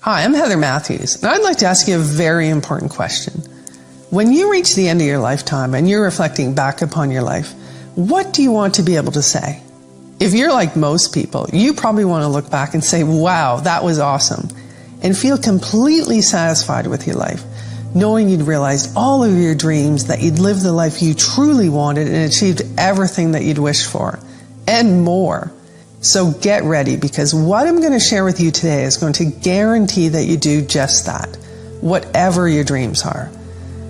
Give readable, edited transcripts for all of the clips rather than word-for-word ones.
Hi, I'm Heather Mathews, and I'd like to ask you a very important question. When you reach the end of your lifetime and you're reflecting back upon your life, what do you want to be able to say? If you're like most people, you probably want to look back and say, wow, that was awesome, and feel completely satisfied with your life, knowing you'd realized all of your dreams, that you'd lived the life you truly wanted and achieved everything that you'd wished for, and more. So get ready, because what I'm going to share with you today is going to guarantee that you do just that, whatever your dreams are.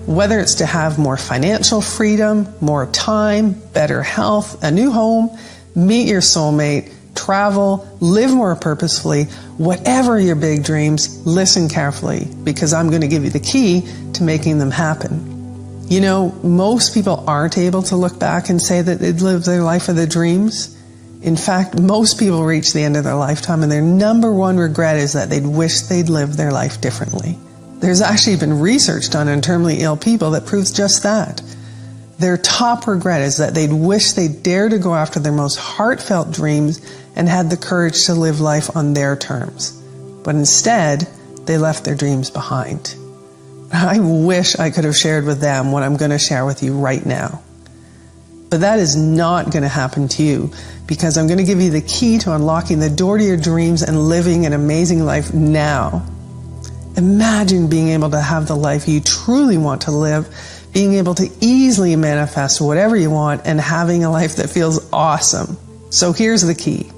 Whether it's to have more financial freedom, more time, better health, a new home, meet your soulmate, travel, live more purposefully, whatever your big dreams, listen carefully, because I'm going to give you the key to making them happen. You know, most people aren't able to look back and say that they'd lived their life of their dreams. In fact, most people reach the end of their lifetime and their number one regret is that they'd wish they'd lived their life differently. There's actually been research done on terminally ill people that proves just that. Their top regret is that they'd wish they'd dared to go after their most heartfelt dreams and had the courage to live life on their terms. But instead, they left their dreams behind. I wish I could have shared with them what I'm going to share with you right now. But that is not going to happen to you, because I'm going to give you the key to unlocking the door to your dreams and living an amazing life now. Imagine being able to have the life you truly want to live, being able to easily manifest whatever you want, and having a life that feels awesome. So here's the key.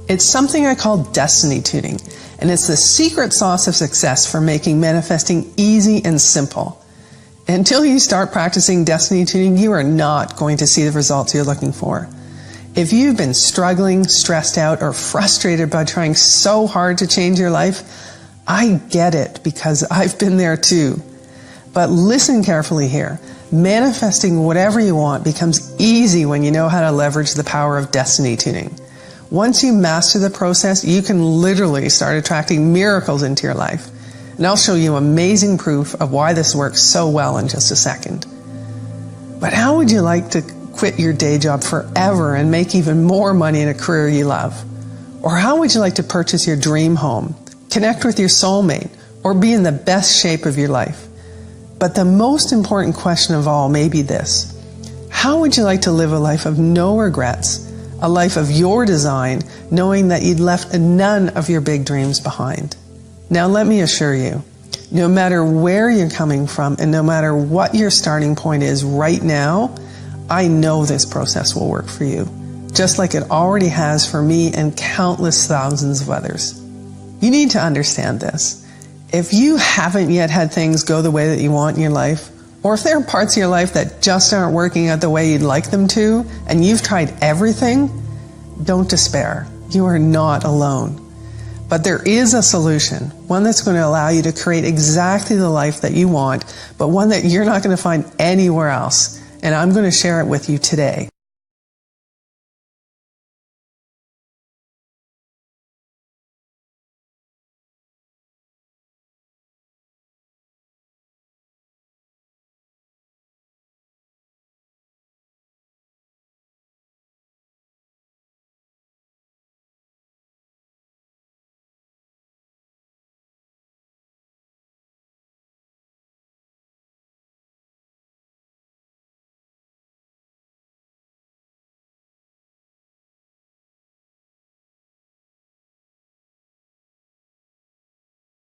It's something I call destiny tuning, and it's the secret sauce of success for making manifesting easy and simple. Until you start practicing destiny tuning, you are not going to see the results you're looking for. If you've been struggling, stressed out, or frustrated by trying so hard to change your life, I get it, because I've been there too. But listen carefully here. Manifesting whatever you want becomes easy when you know how to leverage the power of destiny tuning. Once you master the process, you can literally start attracting miracles into your life. And I'll show you amazing proof of why this works so well in just a second. But how would you like to quit your day job forever and make even more money in a career you love? Or how would you like to purchase your dream home, connect with your soulmate, or be in the best shape of your life? But the most important question of all may be this: how would you like to live a life of no regrets, a life of your design, knowing that you'd left none of your big dreams behind? Now let me assure you, no matter where you're coming from and no matter what your starting point is right now, I know this process will work for you, just like it already has for me and countless thousands of others. You need to understand this. If you haven't yet had things go the way that you want in your life, or if there are parts of your life that just aren't working out the way you'd like them to, and you've tried everything, don't despair. You are not alone. But there is a solution, one that's going to allow you to create exactly the life that you want, but one that you're not going to find anywhere else. And I'm going to share it with you today.